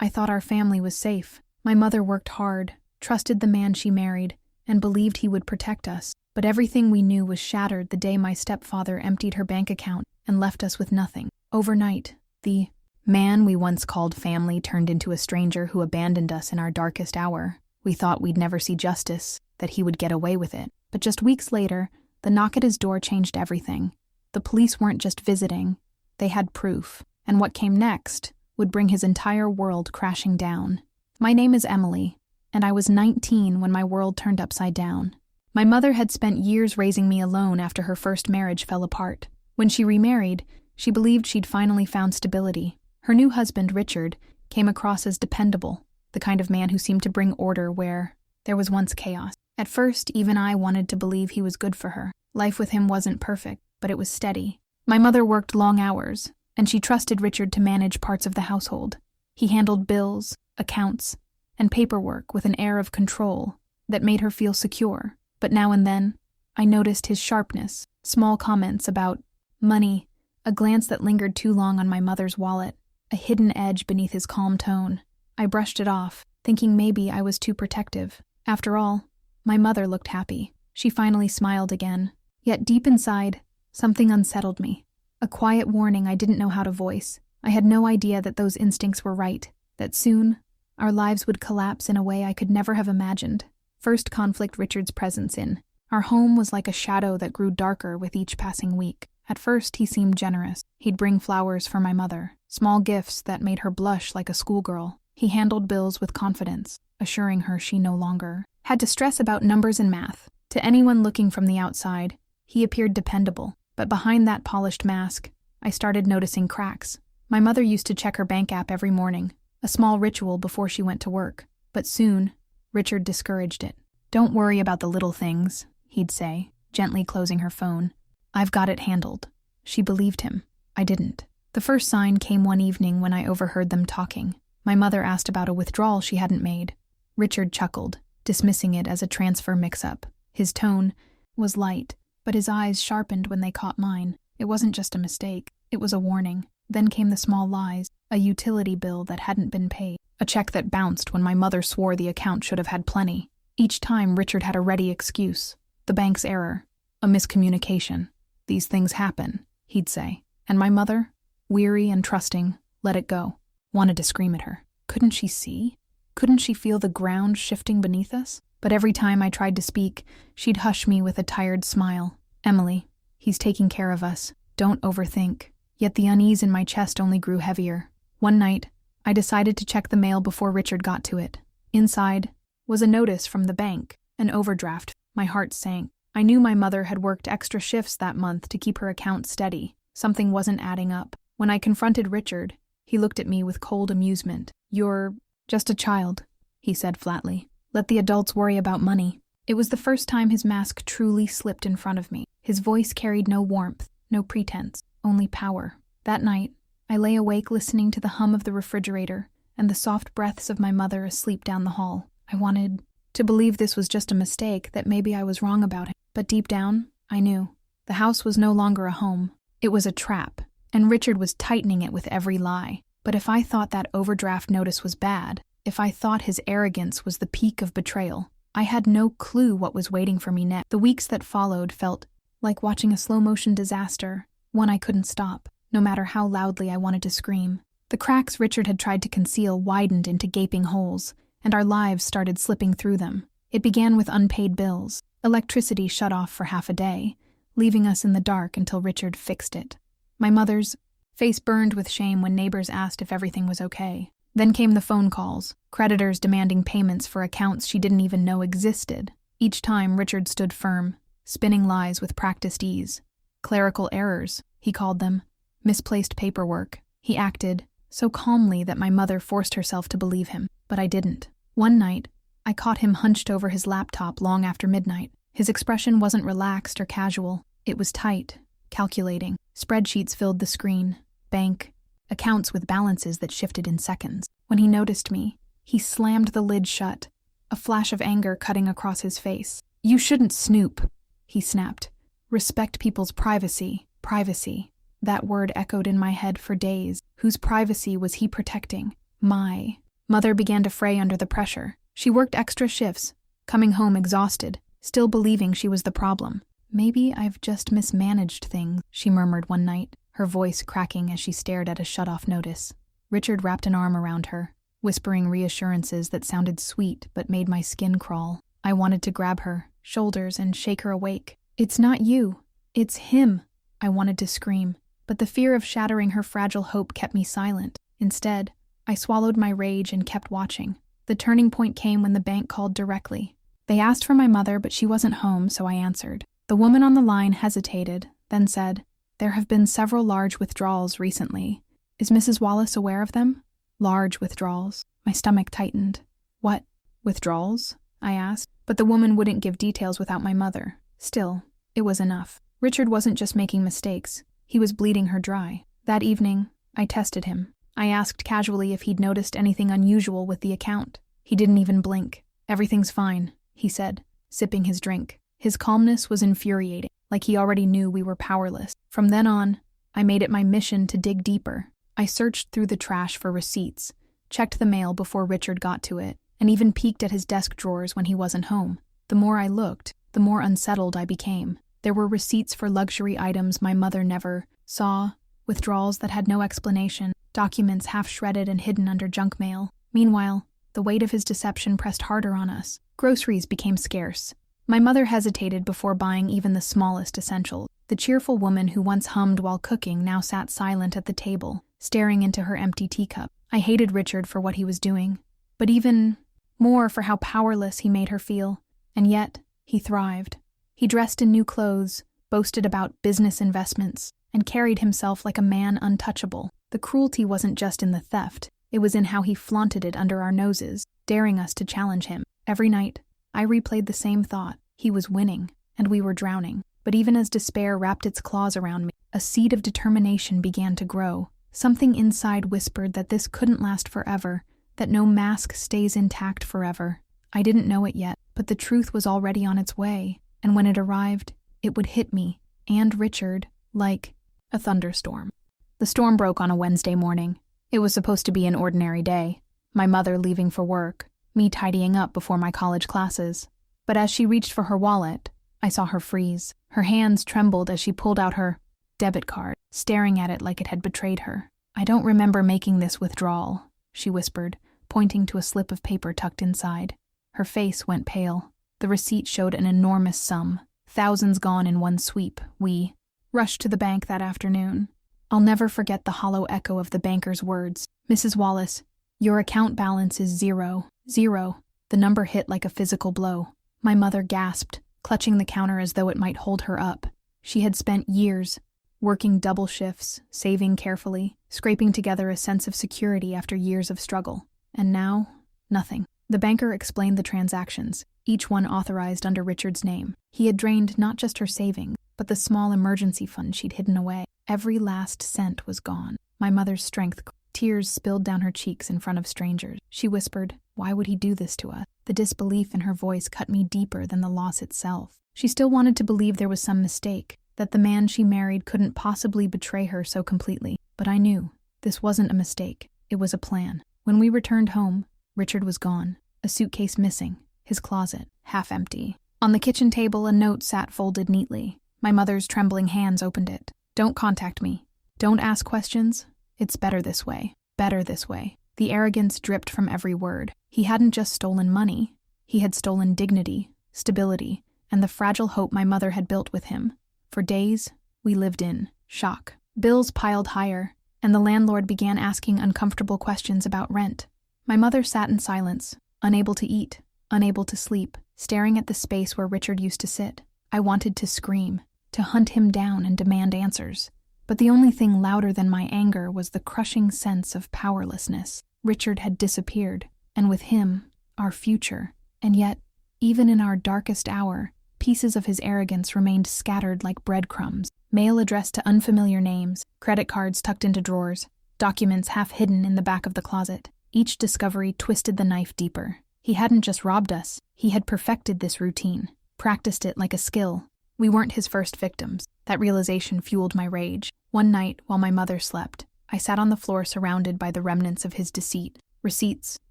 I thought our family was safe. My mother worked hard, trusted the man she married, and believed he would protect us. But everything we knew was shattered the day my stepfather emptied her bank account and left us with nothing. Overnight, the man we once called family turned into a stranger who abandoned us in our darkest hour. We thought we'd never see justice, that he would get away with it. But just weeks later, the knock at his door changed everything. The police weren't just visiting, they had proof. And what came next would bring his entire world crashing down. My name is Emily, and I was 19 when my world turned upside down. My mother had spent years raising me alone after her first marriage fell apart. When she remarried, she believed she'd finally found stability. Her new husband, Richard, came across as dependable, the kind of man who seemed to bring order where there was once chaos. At first, even I wanted to believe he was good for her. Life with him wasn't perfect, but it was steady. My mother worked long hours, and she trusted Richard to manage parts of the household. He handled bills, accounts, and paperwork with an air of control that made her feel secure. But now and then, I noticed his sharpness, small comments about money, a glance that lingered too long on my mother's wallet, a hidden edge beneath his calm tone. I brushed it off, thinking maybe I was too protective. After all, my mother looked happy. She finally smiled again. Yet deep inside, something unsettled me. A quiet warning I didn't know how to voice. I had no idea that those instincts were right, that soon, our lives would collapse in a way I could never have imagined. First conflict Richard's presence in. Our home was like a shadow that grew darker with each passing week. At first, he seemed generous. He'd bring flowers for my mother, small gifts that made her blush like a schoolgirl. He handled bills with confidence, assuring her she no longer had to stress about numbers and math. To anyone looking from the outside, he appeared dependable. But behind that polished mask, I started noticing cracks. My mother used to check her bank app every morning, a small ritual before she went to work. But soon, Richard discouraged it. "Don't worry about the little things," he'd say, gently closing her phone. "I've got it handled." She believed him. I didn't. The first sign came one evening when I overheard them talking. My mother asked about a withdrawal she hadn't made. Richard chuckled, dismissing it as a transfer mix-up. His tone was light, but his eyes sharpened when they caught mine. It wasn't just a mistake. It was a warning. Then came the small lies, a utility bill that hadn't been paid, a check that bounced when my mother swore the account should have had plenty. Each time, Richard had a ready excuse. The bank's error, a miscommunication. "These things happen," he'd say. And my mother, weary and trusting, let it go. Wanted to scream at her. Couldn't she see? Couldn't she feel the ground shifting beneath us? But every time I tried to speak, she'd hush me with a tired smile. "Emily, he's taking care of us. Don't overthink." Yet the unease in my chest only grew heavier. One night, I decided to check the mail before Richard got to it. Inside was a notice from the bank, an overdraft. My heart sank. I knew my mother had worked extra shifts that month to keep her account steady. Something wasn't adding up. When I confronted Richard, he looked at me with cold amusement. "You're just a child," he said flatly. "Let the adults worry about money." It was the first time his mask truly slipped in front of me. His voice carried no warmth, no pretense, only power. That night, I lay awake listening to the hum of the refrigerator and the soft breaths of my mother asleep down the hall. I wanted to believe this was just a mistake, that maybe I was wrong about him. But deep down, I knew. The house was no longer a home. It was a trap, and Richard was tightening it with every lie. But if I thought that overdraft notice was bad, if I thought his arrogance was the peak of betrayal, I had no clue what was waiting for me next. The weeks that followed felt like watching a slow-motion disaster, one I couldn't stop, no matter how loudly I wanted to scream. The cracks Richard had tried to conceal widened into gaping holes, and our lives started slipping through them. It began with unpaid bills. Electricity shut off for half a day, leaving us in the dark until Richard fixed it. My mother's face burned with shame when neighbors asked if everything was okay. Then came the phone calls, creditors demanding payments for accounts she didn't even know existed. Each time, Richard stood firm, spinning lies with practiced ease. Clerical errors, he called them. Misplaced paperwork. He acted so calmly that my mother forced herself to believe him, but I didn't. One night, I caught him hunched over his laptop long after midnight. His expression wasn't relaxed or casual. It was tight, calculating. Spreadsheets filled the screen. Bank, accounts with balances that shifted in seconds. When he noticed me, he slammed the lid shut, a flash of anger cutting across his face. "You shouldn't snoop," he snapped. "Respect people's privacy." Privacy. That word echoed in my head for days. Whose privacy was he protecting? My. Mother began to fray under the pressure. She worked extra shifts, coming home exhausted, still believing she was the problem. "Maybe I've just mismanaged things," she murmured one night, her voice cracking as she stared at a shut-off notice. Richard wrapped an arm around her, whispering reassurances that sounded sweet but made my skin crawl. I wanted to grab her shoulders and shake her awake. "It's not you. It's him," I wanted to scream, but the fear of shattering her fragile hope kept me silent. Instead, I swallowed my rage and kept watching. The turning point came when the bank called directly. They asked for my mother, but she wasn't home, so I answered. The woman on the line hesitated, then said, "There have been several large withdrawals recently. Is Mrs. Wallace aware of them?" Large withdrawals. My stomach tightened. "What withdrawals?" I asked, but the woman wouldn't give details without my mother. Still, it was enough. Richard wasn't just making mistakes. He was bleeding her dry. That evening, I tested him. I asked casually if he'd noticed anything unusual with the account. He didn't even blink. "Everything's fine," he said, sipping his drink. His calmness was infuriating, like he already knew we were powerless. From then on, I made it my mission to dig deeper. I searched through the trash for receipts, checked the mail before Richard got to it, and even peeked at his desk drawers when he wasn't home. The more I looked, the more unsettled I became. There were receipts for luxury items my mother never saw, withdrawals that had no explanation, documents half shredded and hidden under junk mail. Meanwhile, the weight of his deception pressed harder on us. Groceries became scarce. My mother hesitated before buying even the smallest essentials. The cheerful woman who once hummed while cooking now sat silent at the table, staring into her empty teacup. I hated Richard for what he was doing, but even more for how powerless he made her feel. And yet, he thrived. He dressed in new clothes, boasted about business investments, and carried himself like a man untouchable. The cruelty wasn't just in the theft, it was in how he flaunted it under our noses, daring us to challenge him. Every night, I replayed the same thought. He was winning, and we were drowning. But even as despair wrapped its claws around me, a seed of determination began to grow. Something inside whispered that this couldn't last forever, that no mask stays intact forever. I didn't know it yet, but the truth was already on its way, and when it arrived, it would hit me, and Richard, like a thunderstorm. The storm broke on a Wednesday morning. It was supposed to be an ordinary day, my mother leaving for work, me tidying up before my college classes. But as she reached for her wallet, I saw her freeze. Her hands trembled as she pulled out her debit card, staring at it like it had betrayed her. "I don't remember making this withdrawal," she whispered, pointing to a slip of paper tucked inside. Her face went pale. The receipt showed an enormous sum, thousands gone in one sweep. We rushed to the bank that afternoon. I'll never forget the hollow echo of the banker's words. "Mrs. Wallace, your account balance is zero. The number hit like a physical blow. My mother gasped, clutching the counter as though it might hold her up. She had spent years working double shifts, saving carefully, scraping together a sense of security after years of struggle. And now, nothing. The banker explained the transactions, each one authorized under Richard's name. He had drained not just her savings, but the small emergency fund she'd hidden away. Every last cent was gone. My mother's strength, tears spilled down her cheeks in front of strangers. She whispered, "Why would he do this to us?" The disbelief in her voice cut me deeper than the loss itself. She still wanted to believe there was some mistake, that the man she married couldn't possibly betray her so completely. But I knew this wasn't a mistake. It was a plan. When we returned home, Richard was gone, a suitcase missing, his closet half empty. On the kitchen table, a note sat folded neatly. My mother's trembling hands opened it. "Don't contact me. Don't ask questions. It's better this way. Better this way." The arrogance dripped from every word. He hadn't just stolen money. He had stolen dignity, stability, and the fragile hope my mother had built with him. For days, we lived in shock. Bills piled higher, and the landlord began asking uncomfortable questions about rent. My mother sat in silence, unable to eat, unable to sleep, staring at the space where Richard used to sit. I wanted to scream, to hunt him down and demand answers. But the only thing louder than my anger was the crushing sense of powerlessness. Richard had disappeared, and with him, our future. And yet, even in our darkest hour, pieces of his arrogance remained scattered like breadcrumbs. Mail addressed to unfamiliar names, credit cards tucked into drawers, documents half hidden in the back of the closet. Each discovery twisted the knife deeper. He hadn't just robbed us, he had perfected this routine, practiced it like a skill. We weren't his first victims. That realization fueled my rage. One night, while my mother slept, I sat on the floor surrounded by the remnants of his deceit. Receipts,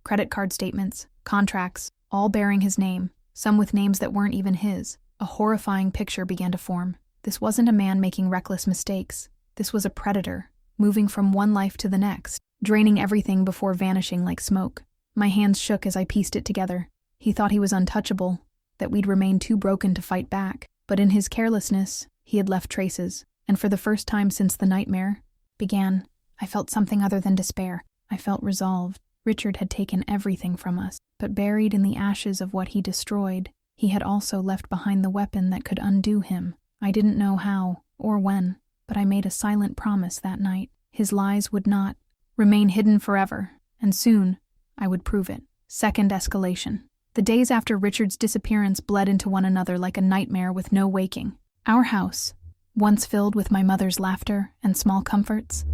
credit card statements, contracts, all bearing his name, some with names that weren't even his. A horrifying picture began to form. This wasn't a man making reckless mistakes. This was a predator, moving from one life to the next, draining everything before vanishing like smoke. My hands shook as I pieced it together. He thought he was untouchable, that we'd remain too broken to fight back. But in his carelessness, he had left traces, and for the first time since the nightmare began, I felt something other than despair. I felt resolved. Richard had taken everything from us, but buried in the ashes of what he destroyed, he had also left behind the weapon that could undo him. I didn't know how or when, but I made a silent promise that night. His lies would not remain hidden forever, and soon I would prove it. Second escalation. The days after Richard's disappearance bled into one another like a nightmare with no waking. Our house, once filled with my mother's laughter and small comforts,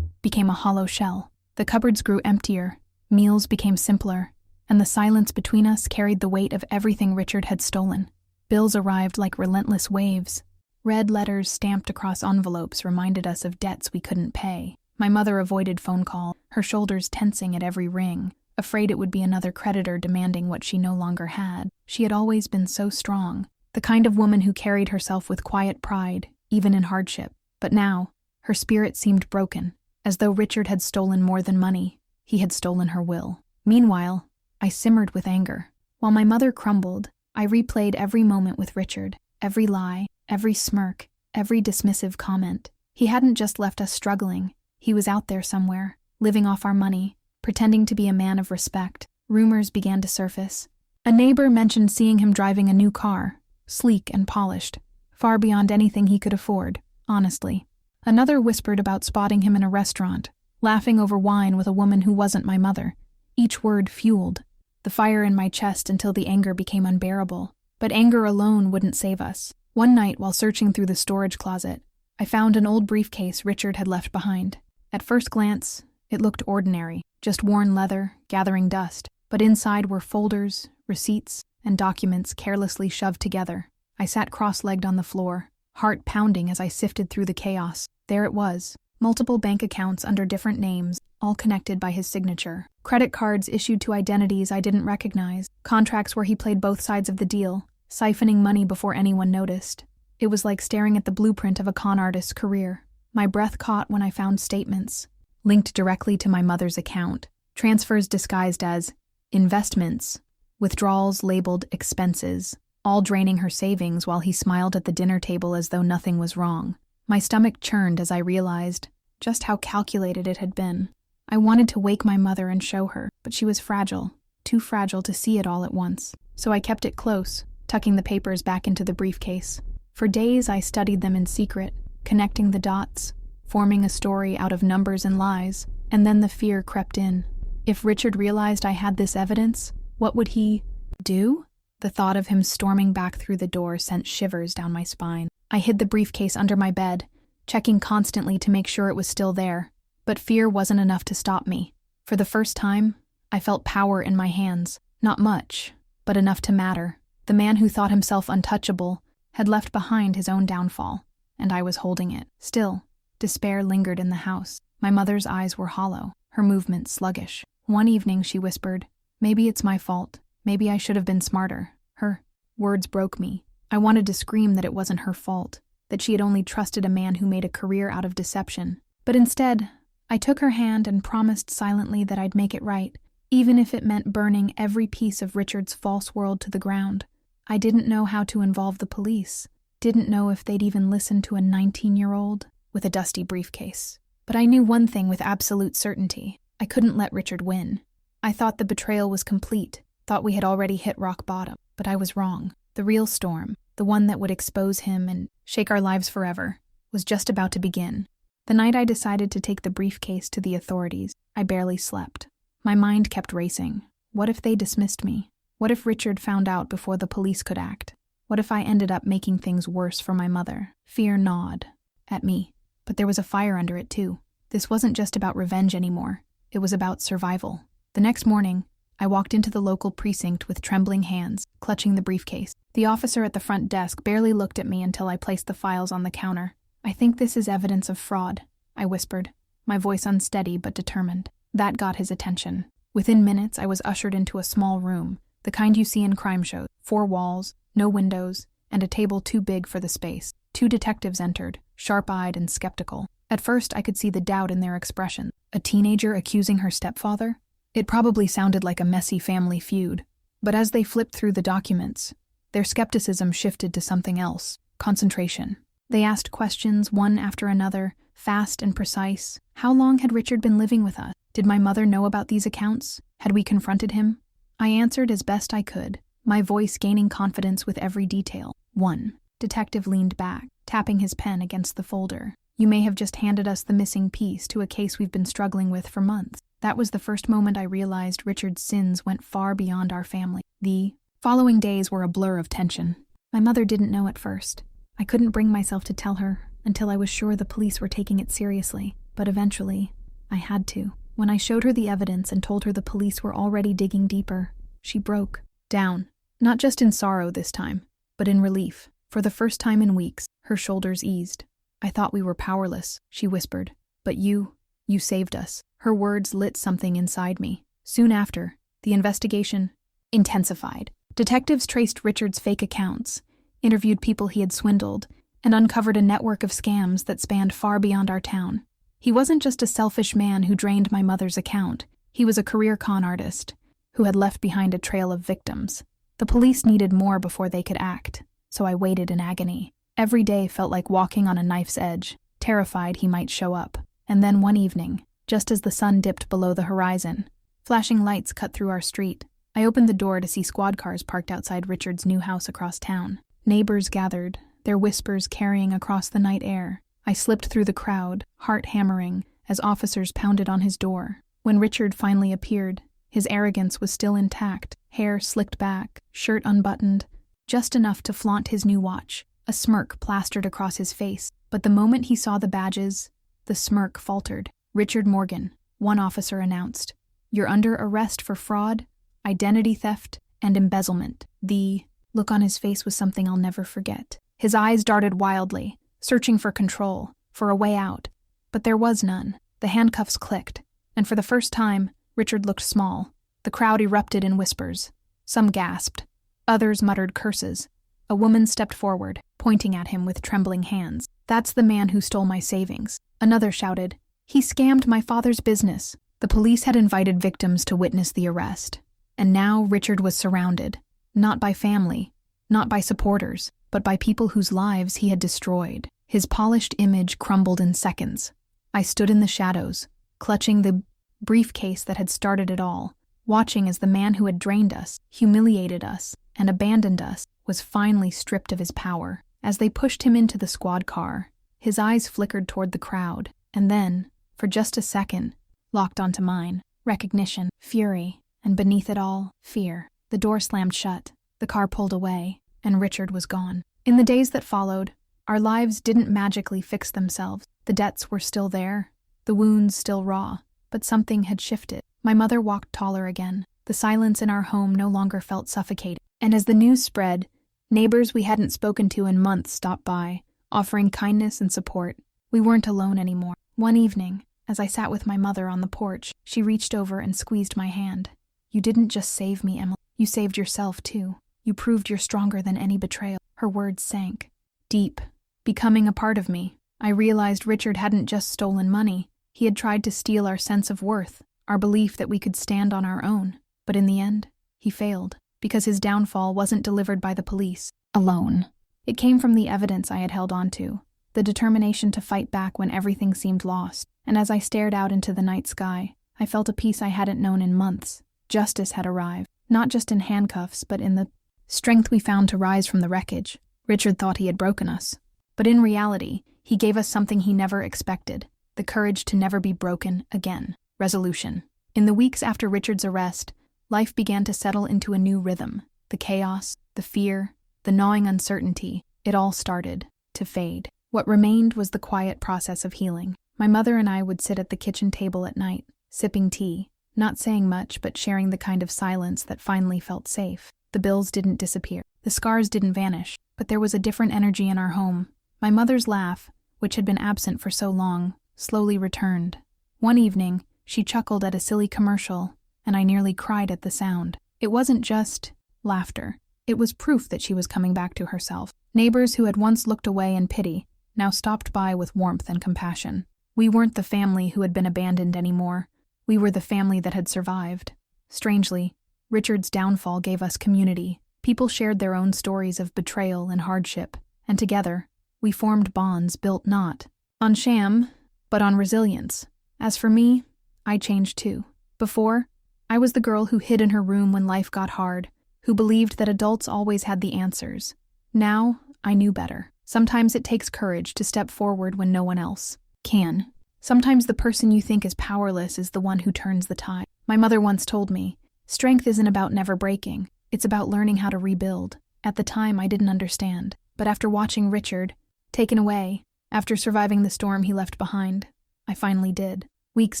became a hollow shell. The cupboards grew emptier, meals became simpler, and the silence between us carried the weight of everything Richard had stolen. Bills arrived like relentless waves. Red letters stamped across envelopes reminded us of debts we couldn't pay. My mother avoided phone call, her shoulders tensing at every ring, afraid it would be another creditor demanding what she no longer had. She had always been so strong, the kind of woman who carried herself with quiet pride, even in hardship. But now, her spirit seemed broken, as though Richard had stolen more than money. He had stolen her will. Meanwhile, I simmered with anger. While my mother crumbled, I replayed every moment with Richard, every lie, every smirk, every dismissive comment. He hadn't just left us struggling. He was out there somewhere, living off our money, pretending to be a man of respect. Rumors began to surface. A neighbor mentioned seeing him driving a new car, sleek and polished, far beyond anything he could afford, honestly. Another whispered about spotting him in a restaurant, laughing over wine with a woman who wasn't my mother. Each word fueled the fire in my chest until the anger became unbearable. But anger alone wouldn't save us. One night, while searching through the storage closet, I found an old briefcase Richard had left behind. At first glance, it looked ordinary, just worn leather, gathering dust. But inside were folders, receipts, and documents carelessly shoved together. I sat cross-legged on the floor, heart pounding as I sifted through the chaos. There it was. Multiple bank accounts under different names, all connected by his signature. Credit cards issued to identities I didn't recognize. Contracts where he played both sides of the deal, siphoning money before anyone noticed. It was like staring at the blueprint of a con artist's career. My breath caught when I found statements linked directly to my mother's account, transfers disguised as investments, withdrawals labeled expenses, all draining her savings while he smiled at the dinner table as though nothing was wrong. My stomach churned as I realized just how calculated it had been. I wanted to wake my mother and show her, but she was fragile, too fragile to see it all at once. So I kept it close, tucking the papers back into the briefcase. For days I studied them in secret, connecting the dots, forming a story out of numbers and lies, and then the fear crept in. If Richard realized I had this evidence, what would he do? The thought of him storming back through the door sent shivers down my spine. I hid the briefcase under my bed, checking constantly to make sure it was still there. But fear wasn't enough to stop me. For the first time, I felt power in my hands. Not much, but enough to matter. The man who thought himself untouchable had left behind his own downfall, and I was holding it. Still, despair lingered in the house. My mother's eyes were hollow, her movements sluggish. One evening she whispered, "Maybe it's my fault. Maybe I should have been smarter." Her words broke me. I wanted to scream that it wasn't her fault, that she had only trusted a man who made a career out of deception. But instead, I took her hand and promised silently that I'd make it right, even if it meant burning every piece of Richard's false world to the ground. I didn't know how to involve the police, didn't know if they'd even listen to a 19-year-old with a dusty briefcase. But I knew one thing with absolute certainty. I couldn't let Richard win. I thought the betrayal was complete, thought we had already hit rock bottom, but I was wrong. The real storm, the one that would expose him and shake our lives forever, was just about to begin. The night I decided to take the briefcase to the authorities, I barely slept. My mind kept racing. What if they dismissed me? What if Richard found out before the police could act? What if I ended up making things worse for my mother? Fear gnawed at me, but there was a fire under it too. This wasn't just about revenge anymore. It was about survival. The next morning, I walked into the local precinct with trembling hands, clutching the briefcase. The officer at the front desk barely looked at me until I placed the files on the counter. "I think this is evidence of fraud," I whispered, my voice unsteady but determined. That got his attention. Within minutes, I was ushered into a small room, the kind you see in crime shows. 4 walls, no windows, and a table too big for the space. 2 detectives entered, sharp-eyed and skeptical. At first, I could see the doubt in their expression. A teenager accusing her stepfather? It probably sounded like a messy family feud. But as they flipped through the documents, their skepticism shifted to something else: concentration. They asked questions, one after another, fast and precise. How long had Richard been living with us? Did my mother know about these accounts? Had we confronted him? I answered as best I could, my voice gaining confidence with every detail. 1. Detective leaned back, tapping his pen against the folder. You may have just handed us the missing piece to a case we've been struggling with for months. That was the first moment I realized Richard's sins went far beyond our family. The following days were a blur of tension. My mother didn't know at first. I couldn't bring myself to tell her until I was sure the police were taking it seriously. But eventually, I had to. When I showed her the evidence and told her the police were already digging deeper, she broke down. Not just in sorrow this time, but in relief. For the first time in weeks, her shoulders eased. I thought we were powerless, she whispered. But you saved us. Her words lit something inside me. Soon after, the investigation intensified. Detectives traced Richard's fake accounts, interviewed people he had swindled, and uncovered a network of scams that spanned far beyond our town. He wasn't just a selfish man who drained my mother's account. He was a career con artist who had left behind a trail of victims. The police needed more before they could act, so I waited in agony. Every day felt like walking on a knife's edge, terrified he might show up. And then one evening, just as the sun dipped below the horizon, flashing lights cut through our street. I opened the door to see squad cars parked outside Richard's new house across town. Neighbors gathered, their whispers carrying across the night air. I slipped through the crowd, heart hammering, as officers pounded on his door. When Richard finally appeared, his arrogance was still intact, hair slicked back, shirt unbuttoned, just enough to flaunt his new watch. A smirk plastered across his face, but the moment he saw the badges, the smirk faltered. Richard Morgan, one officer announced. You're under arrest for fraud, identity theft, and embezzlement. The look on his face was something I'll never forget. His eyes darted wildly, searching for control, for a way out. But there was none. The handcuffs clicked, and for the first time, Richard looked small. The crowd erupted in whispers. Some gasped. Others muttered curses. A woman stepped forward, pointing at him with trembling hands. That's the man who stole my savings. Another shouted, he scammed my father's business. The police had invited victims to witness the arrest. And now Richard was surrounded, not by family, not by supporters, but by people whose lives he had destroyed. His polished image crumbled in seconds. I stood in the shadows, clutching the briefcase that had started it all, watching as the man who had drained us, humiliated us, and abandoned us was finally stripped of his power. As they pushed him into the squad car, his eyes flickered toward the crowd, and then, for just a second, locked onto mine. Recognition, fury, and beneath it all, fear. The door slammed shut, the car pulled away, and Richard was gone. In the days that followed, our lives didn't magically fix themselves. The debts were still there, the wounds still raw, but something had shifted. My mother walked taller again. The silence in our home no longer felt suffocating. And as the news spread, neighbors we hadn't spoken to in months stopped by, offering kindness and support. We weren't alone anymore. One evening, as I sat with my mother on the porch, she reached over and squeezed my hand. You didn't just save me, Emily. You saved yourself, too. You proved you're stronger than any betrayal. Her words sank deep, becoming a part of me. I realized Richard hadn't just stolen money. He had tried to steal our sense of worth, our belief that we could stand on our own. But in the end, he failed, because his downfall wasn't delivered by the police alone. It came from the evidence I had held onto, the determination to fight back when everything seemed lost. And as I stared out into the night sky, I felt a peace I hadn't known in months. Justice had arrived, not just in handcuffs, but in the strength we found to rise from the wreckage. Richard thought he had broken us. But in reality, he gave us something he never expected, the courage to never be broken again. Resolution. In the weeks after Richard's arrest, life began to settle into a new rhythm. The chaos, the fear, the gnawing uncertainty, it all started to fade. What remained was the quiet process of healing. My mother and I would sit at the kitchen table at night, sipping tea, not saying much but sharing the kind of silence that finally felt safe. The bills didn't disappear. The scars didn't vanish, but there was a different energy in our home. My mother's laugh, which had been absent for so long, slowly returned. One evening, she chuckled at a silly commercial, and I nearly cried at the sound. It wasn't just laughter. It was proof that she was coming back to herself. Neighbors who had once looked away in pity now stopped by with warmth and compassion. We weren't the family who had been abandoned anymore. We were the family that had survived. Strangely, Richard's downfall gave us community. People shared their own stories of betrayal and hardship, and together, we formed bonds built not on sham, but on resilience. As for me, I changed too. Before, I was the girl who hid in her room when life got hard, who believed that adults always had the answers. Now, I knew better. Sometimes it takes courage to step forward when no one else can. Sometimes the person you think is powerless is the one who turns the tide. My mother once told me, strength isn't about never breaking, it's about learning how to rebuild. At the time, I didn't understand. But after watching Richard taken away, after surviving the storm he left behind, I finally did. Weeks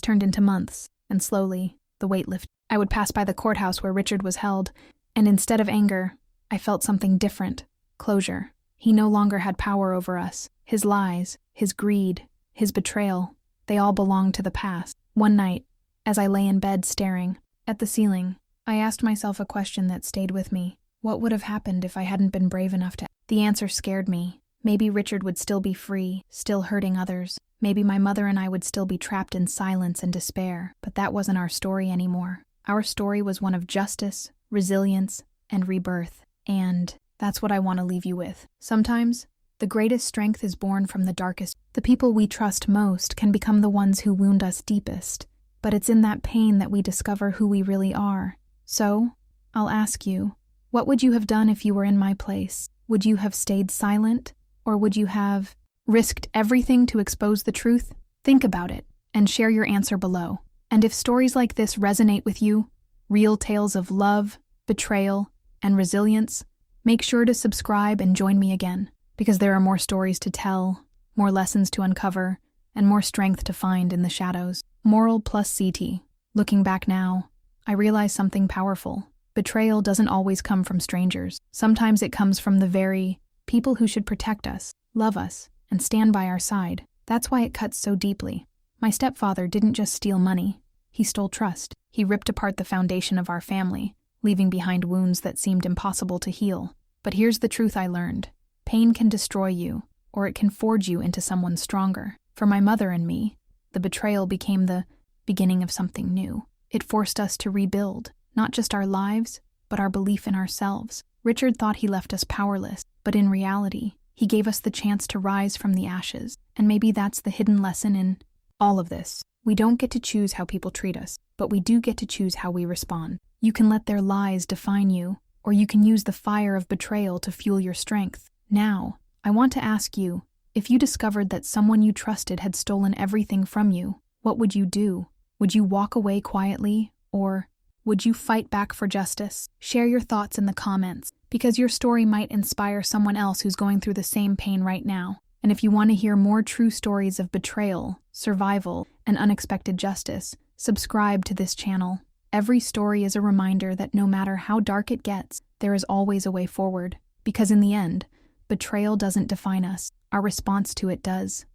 turned into months, and slowly, the weight lifted. I would pass by the courthouse where Richard was held, and instead of anger, I felt something different. Closure. He no longer had power over us. His lies, his greed, his betrayal, they all belonged to the past. One night, as I lay in bed staring at the ceiling, I asked myself a question that stayed with me. What would have happened if I hadn't been brave enough to? The answer scared me. Maybe Richard would still be free, still hurting others. Maybe my mother and I would still be trapped in silence and despair. But that wasn't our story anymore. Our story was one of justice, resilience, and rebirth. And that's what I want to leave you with. Sometimes, the greatest strength is born from the darkest. The people we trust most can become the ones who wound us deepest. But it's in that pain that we discover who we really are. So, I'll ask you, what would you have done if you were in my place? Would you have stayed silent? Or would you have risked everything to expose the truth? Think about it and share your answer below. And if stories like this resonate with you, real tales of love, betrayal, and resilience, make sure to subscribe and join me again, because there are more stories to tell, more lessons to uncover, and more strength to find in the shadows. Moral plus CT. Looking back now, I realize something powerful. Betrayal doesn't always come from strangers. Sometimes it comes from the very people who should protect us, love us, and stand by our side. That's why it cuts so deeply. My stepfather didn't just steal money. He stole trust. He ripped apart the foundation of our family, leaving behind wounds that seemed impossible to heal. But here's the truth I learned. Pain can destroy you, or it can forge you into someone stronger. For my mother and me, the betrayal became the beginning of something new. It forced us to rebuild, not just our lives, but our belief in ourselves. Richard thought he left us powerless, but in reality, he gave us the chance to rise from the ashes. And maybe that's the hidden lesson in all of this. We don't get to choose how people treat us, but we do get to choose how we respond. You can let their lies define you, or you can use the fire of betrayal to fuel your strength. Now, I want to ask you, if you discovered that someone you trusted had stolen everything from you, what would you do? Would you walk away quietly, or would you fight back for justice? Share your thoughts in the comments, because your story might inspire someone else who's going through the same pain right now. And if you want to hear more true stories of betrayal, survival, and unexpected justice, subscribe to this channel. Every story is a reminder that no matter how dark it gets, there is always a way forward. Because in the end, betrayal doesn't define us. Our response to it does.